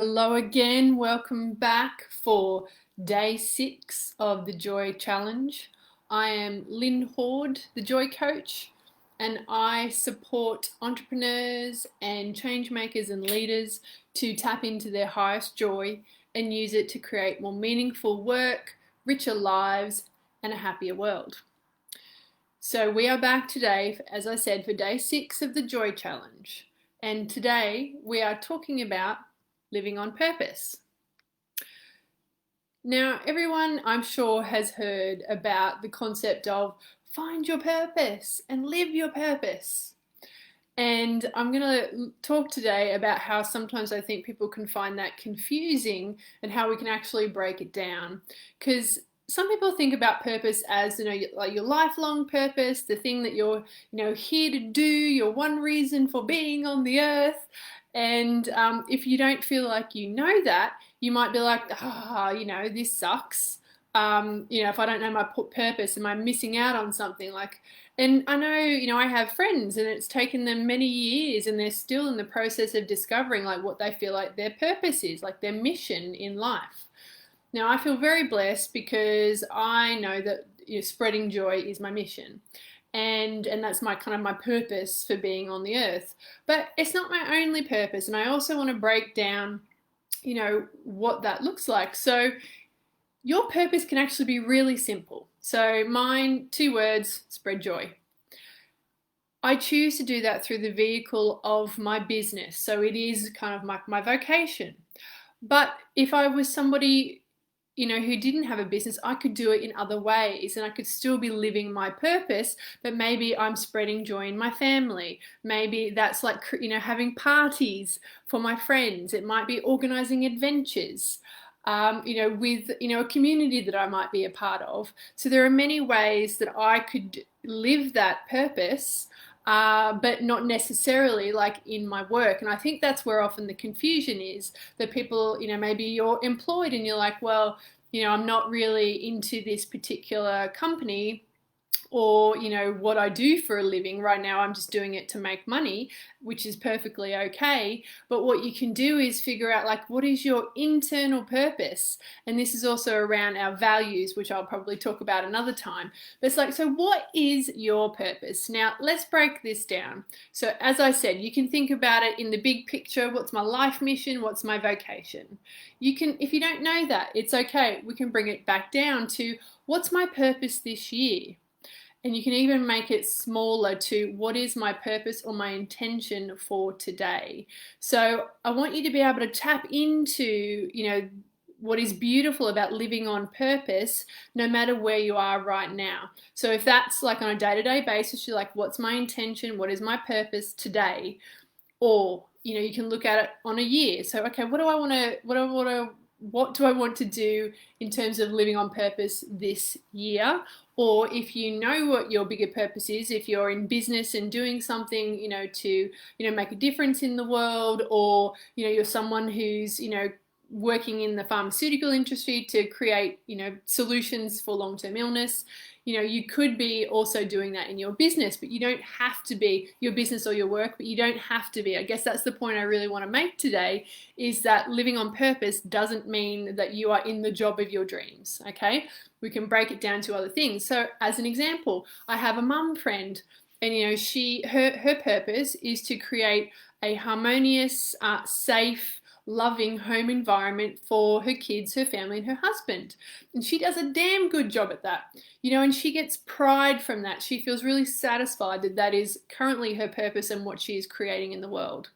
Hello again, welcome back for day 6 of the Joy Challenge. I am Lynn Horde, the Joy Coach, and I support entrepreneurs and change makers and leaders to tap into their highest joy and use it to create more meaningful work, richer lives, and a happier world. So we are back today, as I said, for day 6 of the Joy Challenge. And today we are talking about living on purpose. Now, everyone I'm sure has heard about the concept of find your purpose and live your purpose. And I'm going to talk today about how sometimes I think people can find that confusing and how we can actually break it down. Because some people think about purpose as, like your lifelong purpose, the thing that you're, here to do, your one reason for being on the earth. And if you don't feel like you know that, you might be like, this sucks. If I don't know my purpose, am I missing out on something? And I know, I have friends and it's taken them many years and they're still in the process of discovering like what they feel like their purpose is, like their mission in life. Now, I feel very blessed because I know that spreading joy is my mission. And that's my kind of my purpose for being on the earth. But it's not my only purpose, and I also want to break down, what that looks like. So your purpose can actually be really simple. So mine, 2 words, spread joy. I choose to do that through the vehicle of my business. So it is kind of my vocation. But if I was somebody, who didn't have a business, I could do it in other ways and I could still be living my purpose, but maybe I'm spreading joy in my family. Maybe that's like, having parties for my friends. It might be organizing adventures. With a community that I might be a part of. So there are many ways that I could live that purpose, but not necessarily like in my work. And I think that's where often the confusion is, that people, maybe you're employed and you're like, well, I'm not really into this particular company, or what I do for a living right now, I'm just doing it to make money, which is perfectly okay. But what you can do is figure out like what is your internal purpose, and this is also around our values, which I'll probably talk about another time. But it's like, so what is your purpose? Now let's break this down. So as I said, you can think about it in the big picture. What's my life mission? What's my vocation? You can, if you don't know that, it's okay. We can bring it back down to what's my purpose this year. And you can even make it smaller to what is my purpose or my intention for today. So I want you to be able to tap into, what is beautiful about living on purpose, no matter where you are right now. So if that's like on a day-to-day basis, you're like, what's my intention? What is my purpose today? Or, you can look at it on a year. So, okay, what do I want to do in terms of living on purpose this year? Or if you know what your bigger purpose is, if you're in business and doing something, to, make a difference in the world, or, you're someone who's, working in the pharmaceutical industry to create, solutions for long-term illness, you could be also doing that in your business, but you don't have to be your business or your work, but you don't have to be. I guess that's the point I really want to make today, is that living on purpose doesn't mean that you are in the job of your dreams, okay? We can break it down to other things. So as an example, I have a mum friend, and her purpose is to create a harmonious, safe, loving home environment for her kids, her family, and her husband. And she does a damn good job at that, and she gets pride from that. She feels really satisfied that that is currently her purpose and what she is creating in the world.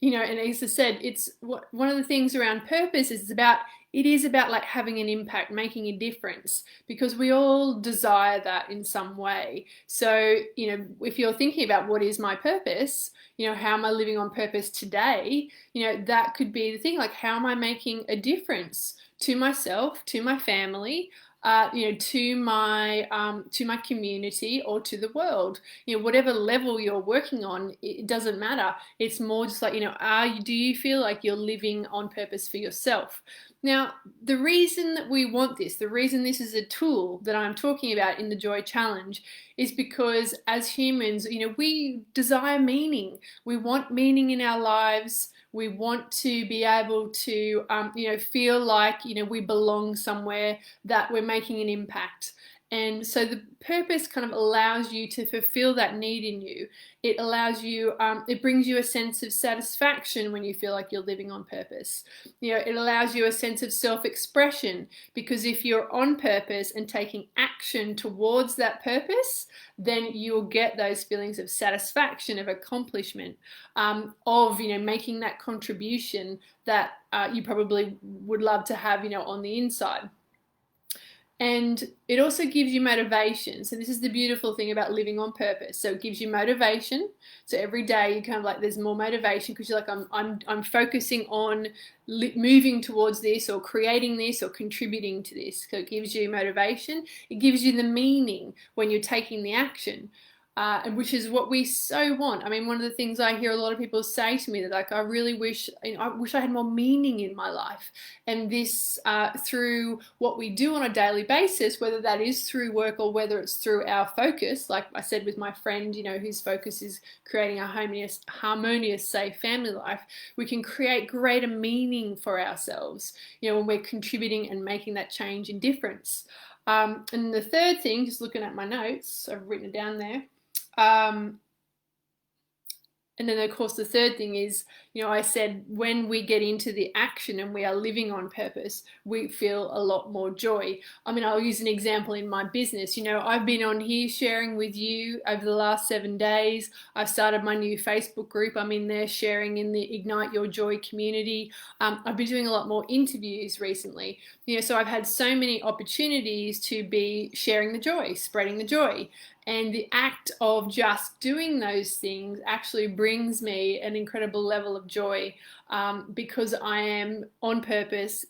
And as I said, it's one of the things around purpose is it is about like having an impact, making a difference, because we all desire that in some way. So, if you're thinking about what is my purpose, how am I living on purpose today? That could be the thing, like how am I making a difference to myself, to my family, to my community, or to the world. Whatever level you're working on, it doesn't matter. It's more just like, do you feel like you're living on purpose for yourself? Now, the reason that we want this, the reason this is a tool that I'm talking about in the Joy Challenge, is because as humans, we desire meaning. We want meaning in our lives. We want to be able to, feel like, we belong somewhere, that we're making an impact. And so the purpose kind of allows you to fulfill that need in you. It allows you, it brings you a sense of satisfaction when you feel like you're living on purpose. It allows you a sense of self-expression, because if you're on purpose and taking action towards that purpose, then you'll get those feelings of satisfaction, of accomplishment, of, making that contribution that you probably would love to have, on the inside. And it also gives you motivation. So this is the beautiful thing about living on purpose. So it gives you motivation. So every day you kind of like, there's more motivation, because you're like, I'm focusing on moving towards this, or creating this, or contributing to this. So it gives you motivation. It gives you the meaning when you're taking the action. And which is what we so want. I mean, one of the things I hear a lot of people say to me, that like, I really wish, I wish I had more meaning in my life. And this, through what we do on a daily basis, whether that is through work or whether it's through our focus, like I said with my friend, whose focus is creating a harmonious, safe family life, we can create greater meaning for ourselves, when we're contributing and making that change and difference. And the third thing, just looking at my notes, I've written it down there. And then, of course, the third thing is, I said when we get into the action and we are living on purpose, we feel a lot more joy. I mean, I'll use an example in my business. I've been on here sharing with you over the last 7 days. I've started my new Facebook group. I'm in there sharing in the Ignite Your Joy community. I've been doing a lot more interviews recently. So I've had so many opportunities to be sharing the joy, spreading the joy. And the act of just doing those things actually brings me an incredible level of joy, because I am on purpose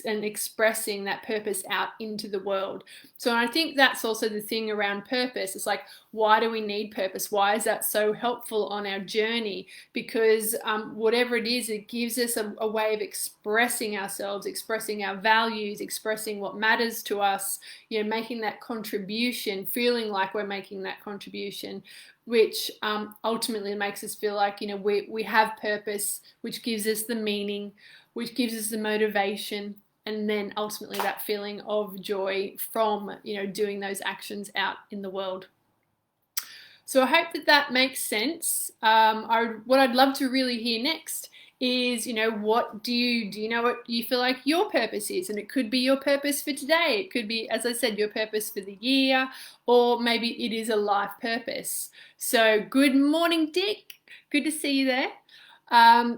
and expressing that purpose out into the world. So I think that's also the thing around purpose. It's like, why do we need purpose? Why is that so helpful on our journey? Because whatever it is, it gives us a way of expressing ourselves, expressing our values, expressing what matters to us, making that contribution, feeling like we're making that contribution, which ultimately makes us feel like, we have purpose, which gives us the meaning, which gives us the motivation, and then ultimately that feeling of joy from, doing those actions out in the world. So I hope that makes sense. What I'd love to really hear next is, what do you know what you feel like your purpose is? And it could be your purpose for today. It could be, as I said, your purpose for the year, or maybe it is a life purpose. So good morning, Dick. Good to see you there.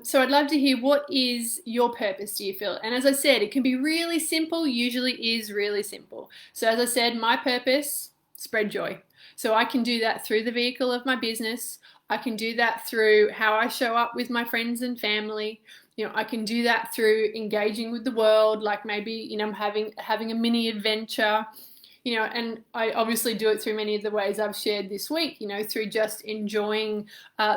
So I'd love to hear, what is your purpose, do you feel? And as I said, it can be really simple, usually is really simple. So as I said, my purpose, spread joy. So I can do that through the vehicle of my business. I can do that through how I show up with my friends and family. I can do that through engaging with the world, like maybe, having a mini adventure. And I obviously do it through many of the ways I've shared this week, through just enjoying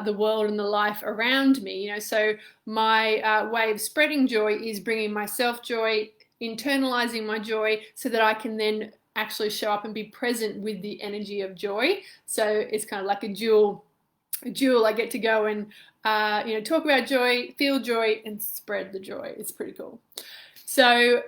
the world and the life around me. So my way of spreading joy is bringing myself joy, internalizing my joy, so that I can then actually show up and be present with the energy of joy. So it's kind of like a jewel. I get to go and talk about joy, feel joy, and spread the joy. It's pretty cool. So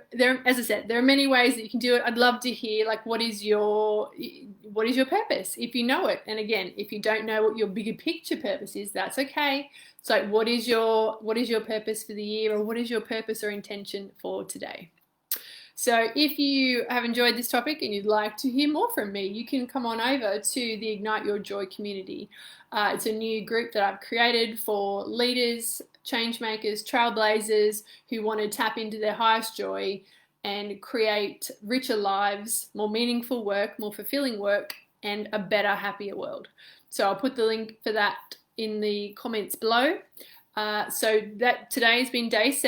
as I said, there are many ways that you can do it. I'd love to hear, like, what is your purpose, if you know it. And again, if you don't know what your bigger picture purpose is, that's okay. So what is your purpose for the year, or what is your purpose or intention for today? So if you have enjoyed this topic and you'd like to hear more from me, you can come on over to the Ignite Your Joy community. It's a new group that I've created for leaders, change makers, trailblazers who want to tap into their highest joy and create richer lives, more meaningful work, more fulfilling work, and a better, happier world. So I'll put the link for that in the comments below. So that today has been day 6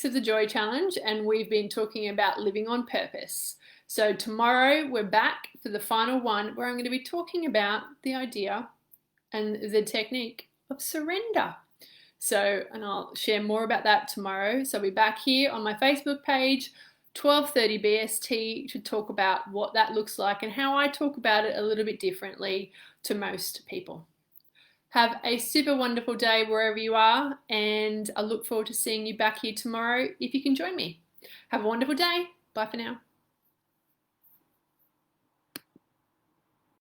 of the Joy Challenge, and we've been talking about living on purpose. So tomorrow we're back for the final one, where I'm going to be talking about the idea and the technique of surrender. So, and I'll share more about that tomorrow. So I'll be back here on my Facebook page, 12:30 BST, to talk about what that looks like and how I talk about it a little bit differently to most people. Have a super wonderful day wherever you are, and I look forward to seeing you back here tomorrow if you can join me. Have a wonderful day. Bye for now.